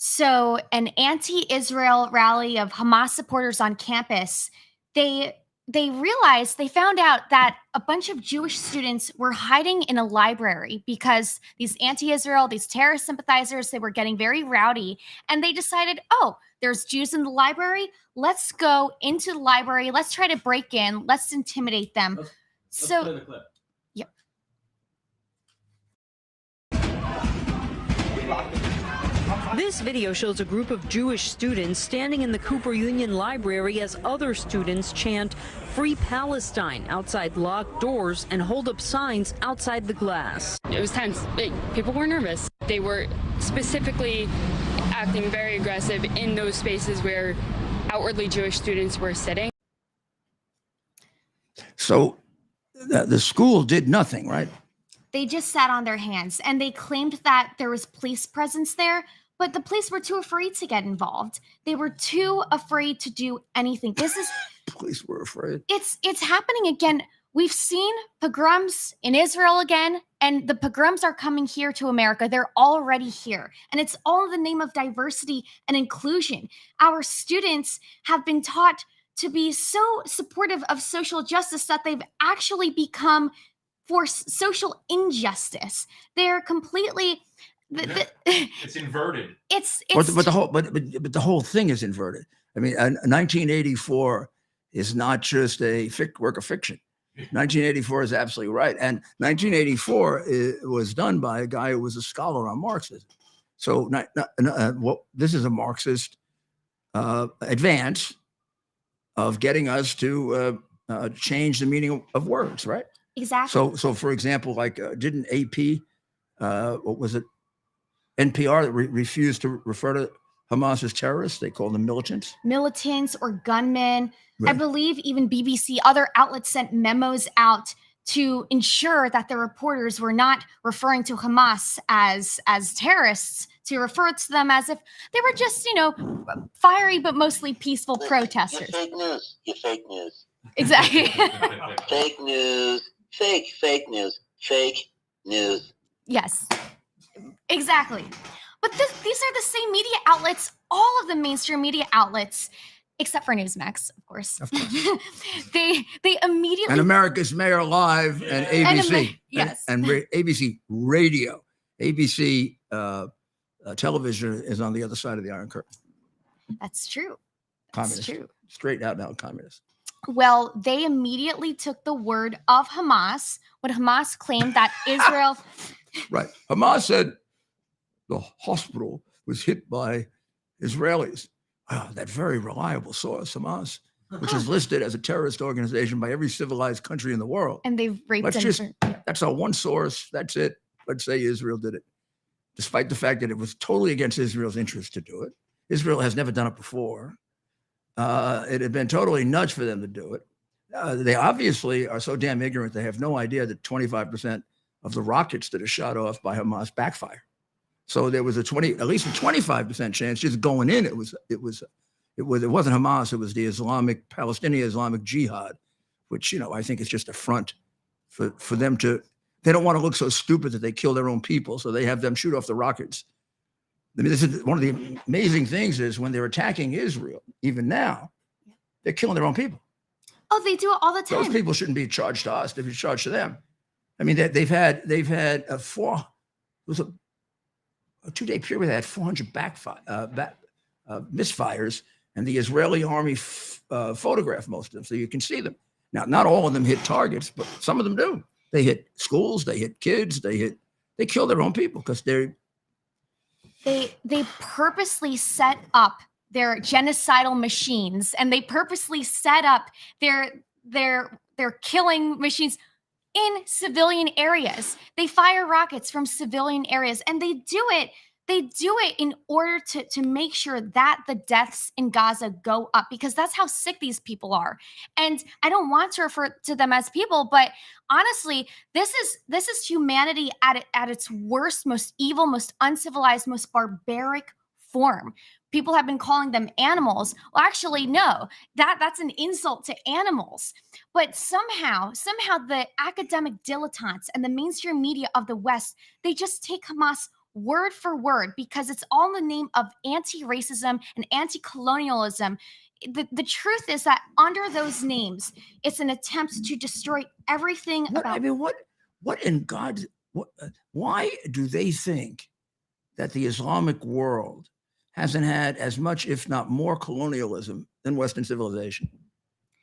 H: So, an anti-Israel rally of Hamas supporters on campus, they found out that a bunch of Jewish students were hiding in a library because these anti-Israel, these terrorist sympathizers, they were getting very rowdy, and they decided, oh, there's Jews in the library. Let's go into the library. Let's try to break in. Let's intimidate them. So, yep.
I: This video shows a group of Jewish students standing in the Cooper Union Library as other students chant "Free Palestine" outside locked doors and hold up signs outside the glass.
J: It was tense. People were nervous. They were specifically acting very aggressive in those spaces where outwardly Jewish students were sitting.
A: So the school did nothing, right?
H: They just sat on their hands, and they claimed that there was police presence there, but the police were too afraid to get involved. They were too afraid to do anything. This is
A: Police were afraid.
H: it's happening again. We've seen pogroms in Israel again, and the pogroms are coming here to America. They're already here, and it's all in the name of diversity and inclusion. Our students have been taught to be so supportive of social justice that they've actually become for social injustice. They're completely
G: It's inverted.
H: it's
A: But the whole thing is inverted. I mean, 1984 is not just a work of fiction. 1984 is absolutely right, and 1984 was done by a guy who was a scholar on Marxism. So, this is a Marxist advance of getting us to change the meaning of words, right?
H: exactly.
A: So for example, like didn't AP, what was it, NPR that refused to refer to Hamas as terrorists? They called them militants.
H: Militants or gunmen. I
A: Right.
H: believe even BBC, other outlets sent memos out to ensure that the reporters were not referring to Hamas as terrorists, to refer to them as if they were just, fiery but mostly peaceful protesters.
K: Fake news. You're fake news.
H: Exactly.
K: Fake news. Fake news. Fake news.
H: Yes, exactly. But these are the same media outlets, all of the mainstream media outlets, except for Newsmax, of course.
A: Of course.
H: they immediately
A: And America's Mayor Live and
H: And
A: ABC.
H: yes.
A: And ABC Radio. ABC television is on the other side of the Iron Curtain.
H: That's true. That's
A: Communist.
H: true.
A: Straight out now communist.
H: Well, they immediately took the word of Hamas when Hamas claimed that Israel.
A: Right. Hamas said the hospital was hit by Israelis. That very reliable source, Hamas, which is listed as a terrorist organization by every civilized country in the world.
H: And they've raped
A: Let's
H: him.
A: just, that's our one source. That's it. Let's say Israel did it, despite the fact that it was totally against Israel's interest to do it. Israel has never done it before. It had been totally nuts for them to do it. They obviously are so damn ignorant, they have no idea that 25% of the rockets that are shot off by Hamas backfire. So there was at least a 25% chance just going in. It wasn't Hamas. It was the Palestinian Islamic Jihad, which, I think is just a front for them to, they don't want to look so stupid that they kill their own people. So they have them shoot off the rockets I mean, this is one of the amazing things is when they're attacking Israel, even now, they're killing their own people.
H: Oh, they do it all the time.
A: Those people shouldn't be charged to us. They'd be charged to them. I mean, they've had a 2-day period that had 400 misfires, and the Israeli army photographed most of them, so you can see them. Now, not all of them hit targets, but some of them do. They hit schools, they hit kids, they kill their own people because
H: they purposely set up their genocidal machines, and they purposely set up their killing machines in civilian areas. They fire rockets from civilian areas, and they do it in order to make sure that the deaths in Gaza go up, because that's how sick these people are. And I don't want to refer to them as people, but honestly, this is humanity at its worst, most evil, most uncivilized, most barbaric form. People have been calling them animals. Well, actually, no, that's an insult to animals. But somehow the academic dilettantes and the mainstream media of the West, they just take Hamas word for word, because it's all in the name of anti-racism and anti-colonialism. The truth is that under those names, it's an attempt to destroy everything.
A: What in God's why do they think that the Islamic world hasn't had as much, if not more, colonialism than Western civilization?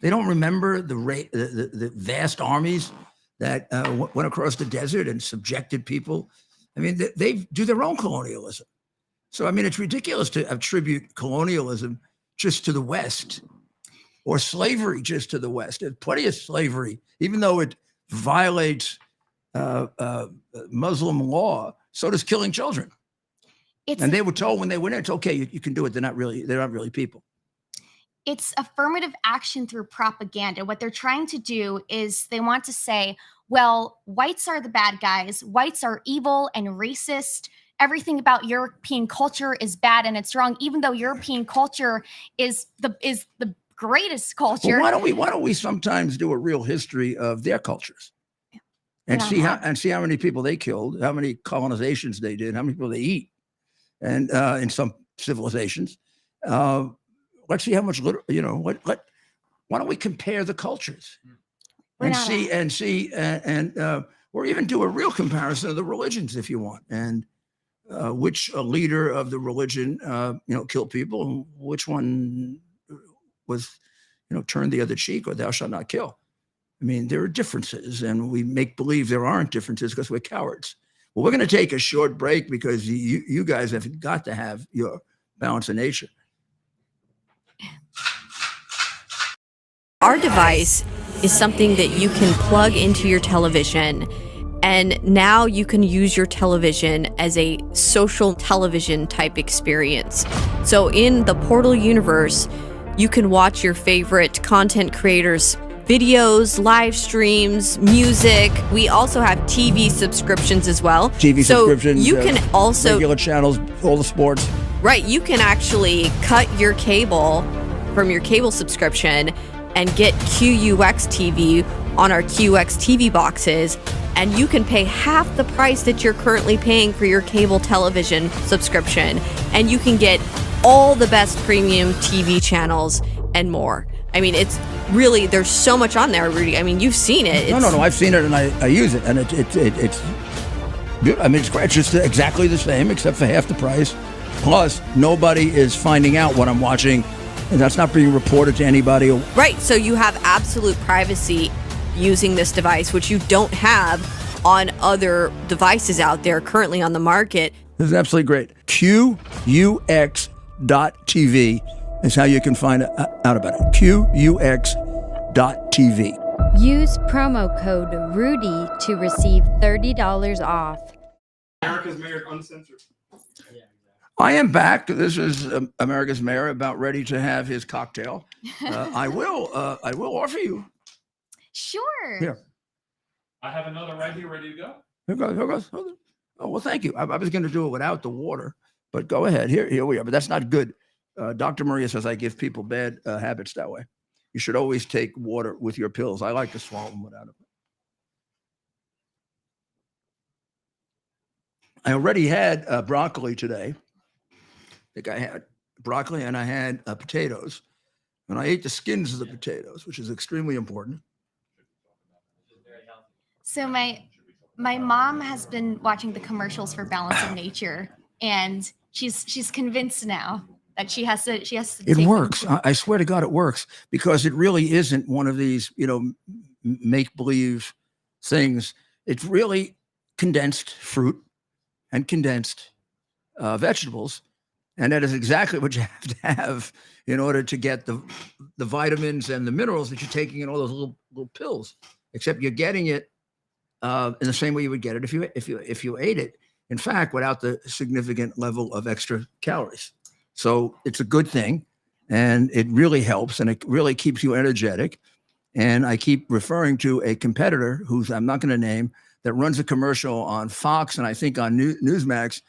A: They don't remember the vast armies that went across the desert and subjected people. I mean, they do their own colonialism. So, I mean, it's ridiculous to attribute colonialism just to the West, or slavery just to the West. There's plenty of slavery, even though it violates Muslim law. So does killing children. And they were told when they went in, it's okay, you can do it. They're not really people.
H: It's affirmative action through propaganda. What they're trying to do is they want to say, well, whites are the bad guys. Whites are evil and racist. Everything about European culture is bad and it's wrong, even though European culture is the greatest culture.
A: Well, why don't we sometimes do a real history of their cultures and see how many people they killed, how many colonizations they did, how many people they eat, and in some civilizations. Let's see how much, why don't we compare the cultures or even do a real comparison of the religions if you want, and which leader of the religion, killed people, and which one was, turn the other cheek, or thou shalt not kill. I mean, there are differences, and we make believe there aren't differences because we're cowards. Well, we're going to take a short break because you guys have got to have your balance of nature.
L: Our device is something that you can plug into your television, and now you can use your television as a social television type experience. So in the Portal universe, you can watch your favorite content creators' videos, live streams, music. We also have TV subscriptions as well.
A: Subscriptions.
L: You can also
A: regular channels, all the sports.
L: Right. You can actually cut your cable from your cable subscription and get QUX TV on our QX TV boxes, and you can pay half the price that you're currently paying for your cable television subscription, and you can get all the best premium TV channels and more. I mean, it's really, there's so much on there, Rudy. I mean, you've seen it.
A: No, I've seen it, and I use it, and it's good. I mean, it's great. It's just exactly the same, except for half the price. Plus, nobody is finding out what I'm watching, and that's not being reported to anybody.
L: Right, so you have absolute privacy using this device, which you don't have on other devices out there currently on the market.
A: This is absolutely great. QUX.TV is how you can find out about it. QUX.TV.
M: Use promo code RUDY to receive $30 off.
F: America's Mayor Uncensored.
A: I am back. This is America's Mayor, about ready to have his cocktail. I will offer you.
H: Sure.
A: Here.
G: I have another right here ready to go.
A: Here goes. Oh, well, thank you. I was going to do it without the water, but go ahead. Here we are. But that's not good. Dr. Maria says I give people bad habits that way. You should always take water with your pills. I like to swallow them without it. I already had broccoli today. think I had broccoli and I had potatoes. And I ate the skins of the potatoes, which is extremely important.
H: So my mom has been watching the commercials for Balance of Nature, and she's convinced now that she has to
A: It
H: take them.
A: works. I swear to God, it works, because it really isn't one of these, make believe things. It's really condensed fruit and condensed vegetables. And that is exactly what you have to have in order to get the vitamins and the minerals that you're taking in all those little pills, except you're getting it in the same way you would get it if you ate it. In fact, without the significant level of extra calories. So it's a good thing, and it really helps, and it really keeps you energetic. And I keep referring to a competitor who's I'm not going to name, that runs a commercial on Fox and I think on Newsmax.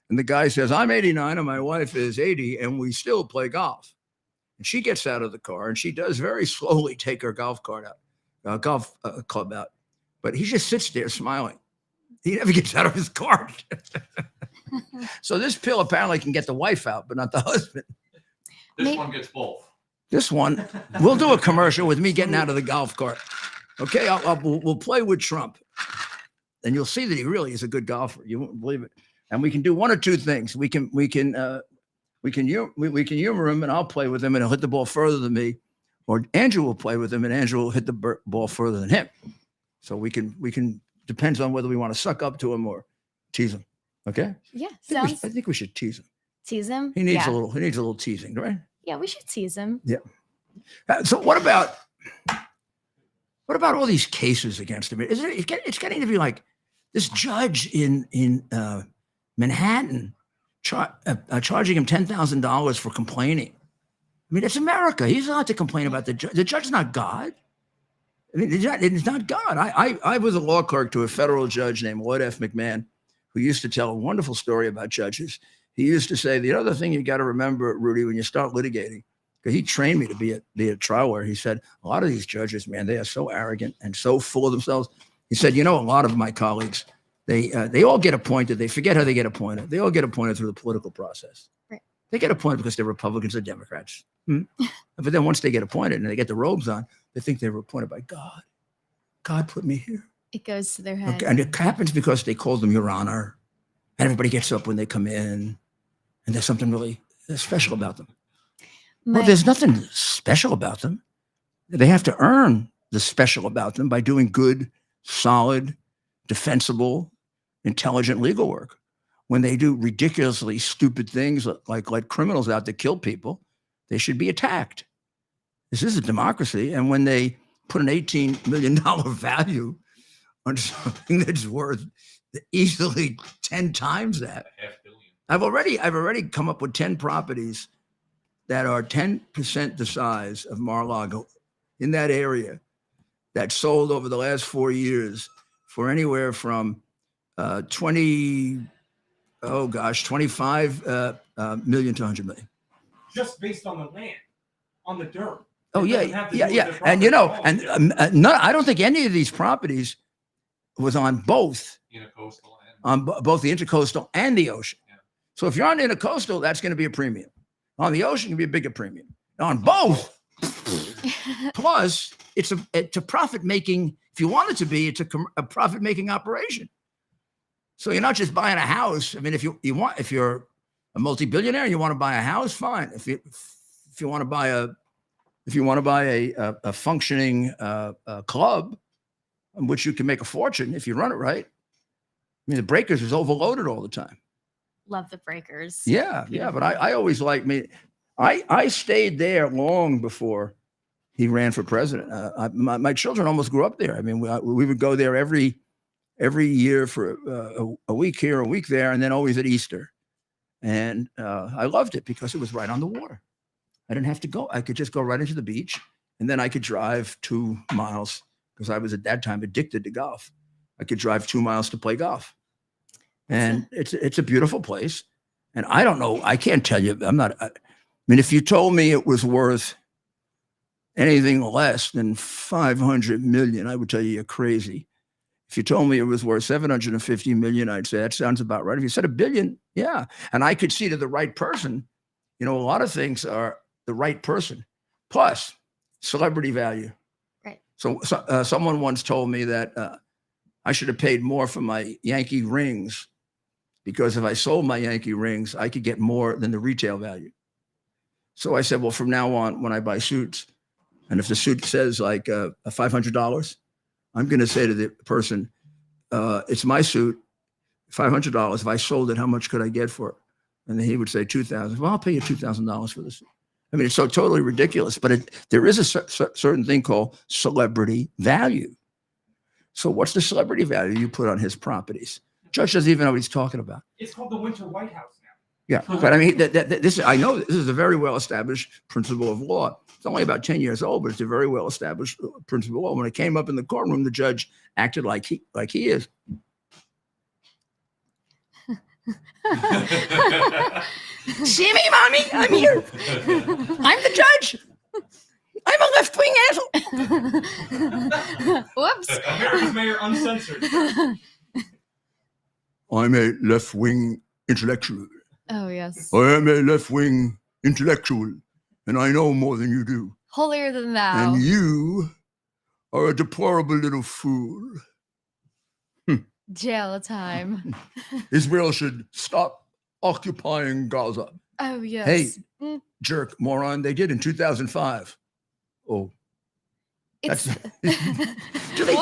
A: And the guy says, I'm 89 and my wife is 80 and we still play golf. And she gets out of the car and she does very slowly take her golf club out. But he just sits there smiling. He never gets out of his car. So this pill apparently can get the wife out, but not the husband.
G: This one gets both.
A: This one, we'll do a commercial with me getting out of the golf cart. Okay, we'll play with Trump. And you'll see that he really is a good golfer. You won't believe it. And we can do one or two things. We can humor him, and I'll play with him, and he'll hit the ball further than me. Or Andrew will play with him, and Andrew will hit the ball further than him. So we can depends on whether we want to suck up to him or tease him. Okay?
H: Yeah,
A: I think we should tease him.
H: Tease him.
A: He needs a little teasing, right?
H: Yeah, we should tease him.
A: Yeah. So what about all these cases against him? It's getting to be like this judge in Manhattan charging him $10,000 for complaining. I mean, it's America. He's allowed to complain about the judge. The judge is not God. I mean, it's not God. I was a law clerk to a federal judge named Lloyd F. McMahon, who used to tell a wonderful story about judges. He used to say, the other thing you got to remember, Rudy, when you start litigating, because he trained me to be a trial lawyer. He said, a lot of these judges, man, they are so arrogant and so full of themselves. He said, a lot of my colleagues, they all get appointed. They forget how they get appointed. They all get appointed through the political process.
H: Right.
A: They get appointed because they're Republicans or Democrats. But then once they get appointed and they get the robes on, they think they were appointed by God. God put me here.
H: It goes to their head.
A: Okay. And it happens because they call them Your Honor. And everybody gets up when they come in. And there's something really special about them. Well, there's nothing special about them. They have to earn the special about them by doing good, solid, defensible, intelligent legal work. When they do ridiculously stupid things like let criminals out to kill people, they should be attacked. This is a democracy. And when they put an $18 million value on something that's worth easily 10 times that, I've already come up with 10 properties that are 10% the size of Mar-a-Lago in that area that sold over the last 4 years for anywhere from 25 million to 100 million.
F: Just based on the land, on the dirt.
A: Oh, yeah. And I don't think any of these properties was on both. On both the intercoastal and the ocean. Yeah. So if you're on the intercoastal, that's going to be a premium. On the ocean, it can be a bigger premium. On both, plus it's a profit-making. If you want it to be, it's a profit-making operation. So you're not just buying a house. I mean, if you're a multi-billionaire and you want to buy a house, fine. If you want to buy a functioning club, in which you can make a fortune if you run it right. I mean, the Breakers is overloaded all the time.
H: Love the Breakers.
A: Yeah. But I always like me. I stayed there long before he ran for president. My children almost grew up there. I mean, we would go there every year for a week here, a week there, and then always at Easter. And I loved it because it was right on the water. I didn't have to go. I could just go right into the beach, and then I could drive 2 miles because I was at that time addicted to golf. I could drive 2 miles to play golf. And it's a beautiful place. And I don't know, I can't tell you, I mean, if you told me it was worth anything less than 500 million, I would tell you you're crazy. If you told me it was worth 750 million, I'd say that sounds about right. If you said $1 billion, yeah. And I could see to the right person a lot of things are the right person, plus celebrity value.
H: Right.
A: So someone once told me that I should have paid more for my Yankee rings, because if I sold my Yankee rings, I could get more than the retail value. So I said, well, from now on, when I buy suits, and if the suit says like $500, I'm going to say to the person, it's my suit, $500. If I sold it, how much could I get for it? And then he would say $2,000. Well, I'll pay you $2,000 for the suit. I mean, it's so totally ridiculous, but there is a certain thing called celebrity value. So what's the celebrity value you put on his properties? Judge doesn't even know what he's talking about.
F: It's called the Winter White House now.
A: Yeah, but I mean, I know this is a very well-established principle of law. It's only about 10 years old, but it's a very well-established principle of law. When it came up in the courtroom, the judge acted like he is. See me, mommy? I'm here. I'm the judge. I'm a left-wing asshole.
H: Whoops.
F: America's mayor uncensored.
A: I'm a left-wing intellectual.
H: Oh, yes.
A: I am a left-wing intellectual, and I know more than you do.
H: Holier than thou.
A: And you are a deplorable little fool.
H: Jail time.
A: Israel should stop occupying Gaza.
H: Oh, yes.
A: Hey, jerk, moron, they did in 2005. Oh.
H: It's,
A: do they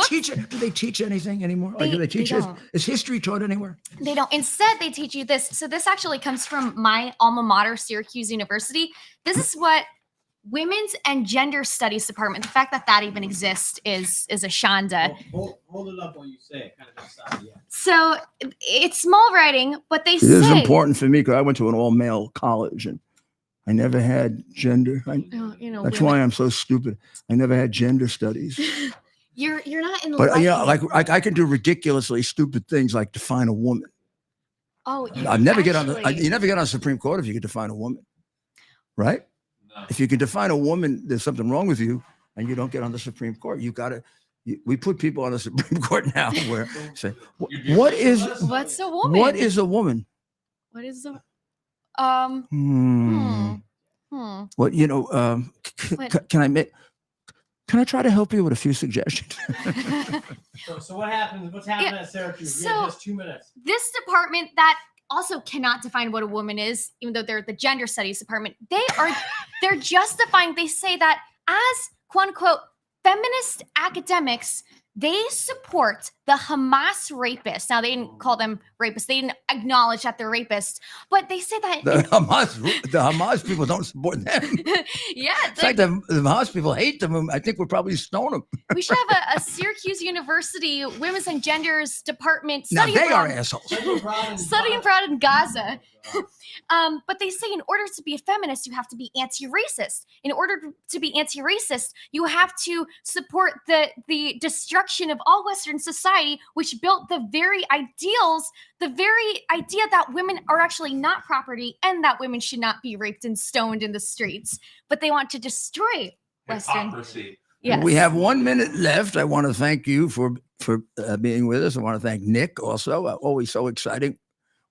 A: teach anything anymore?
H: They don't.
A: Is history taught anywhere?
H: They don't. Instead, they teach you this. So this actually comes from my alma mater, Syracuse University. This is what Women's and Gender Studies Department, the fact that even exists is a shanda.
B: Hold it up while you say it. Kind of inside, yeah.
H: So it's small writing, but they
A: It
H: say
A: is important for me because I went to an all-male college and I never had gender. That's why I'm so stupid. I never had gender studies.
H: You're not in.
A: But like I can do ridiculously stupid things like define a woman.
H: Oh,
A: I never get on you never get on the Supreme Court if you can define a woman, right? No. If you can define a woman, there's something wrong with you, and you don't get on the Supreme Court. You got to. We put people on the Supreme Court now where say,
H: what's a woman?
A: What is a woman?
H: What is a
A: Well, can I try to help you with a few suggestions?
B: So what happens? What's happening at Syracuse? We have just 2 minutes.
H: This department that also cannot define what a woman is, even though they're the gender studies department, they're justifying, they say that as quote unquote feminist academics, they support the Hamas rapists. Now, they didn't call them rapists. They didn't acknowledge that they're rapists. But they say that
A: the Hamas people don't support them.
H: Yeah.
A: In fact, the Hamas people hate them. I think we'll probably stone them.
H: We should have a Syracuse University Women's and Genders Department
A: Now,
H: studying
A: they are assholes.
H: Studying abroad in Gaza. But they say in order to be a feminist, you have to be anti-racist. In order to be anti-racist, you have to support the destruction of all Western society, which built the very ideals, the very idea that women are actually not property and that women should not be raped and stoned in the streets. But they want to destroy Western.
G: Hypocrisy.
H: Yes.
A: We have 1 minute left. I want to thank you for being with us. I want to thank Nick also. Always so exciting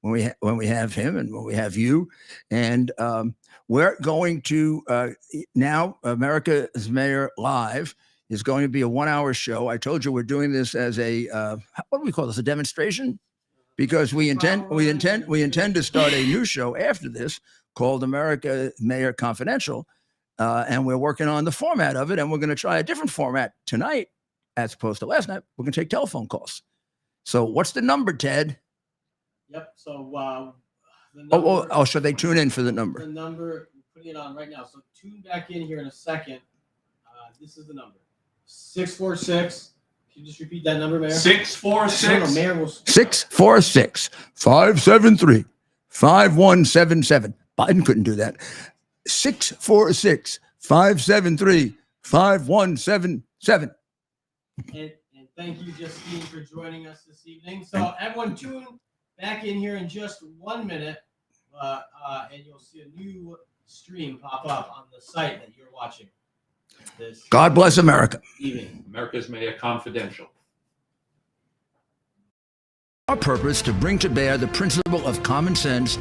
A: when we have him and when we have you. And we're going to now America's Mayor Live is going to be a 1 hour show. I told you we're doing this as a what do we call this? A demonstration, because we intend to start a new show after this called America Mayor Confidential, and we're working on the format of it. And we're going to try a different format tonight as opposed to last night. We're going to take telephone calls. So what's the number, Ted?
B: Yep. So the number,
A: should they tune in for the number?
B: The number, we're putting it on right now. So tune back in here in a second. This is the number. 646. Can you just repeat that number, Mayor?
G: 646.
B: Mayor will
A: 646-573-5177. Biden couldn't do that. 646-573-5177.
B: And thank you, Justine, for joining us this evening. So everyone tune back in here in just 1 minute, and you'll see a new stream pop up on the site that you're watching.
A: God bless America.
G: America's Mayor Confidential.
A: Our purpose to bring to bear the principle of common sense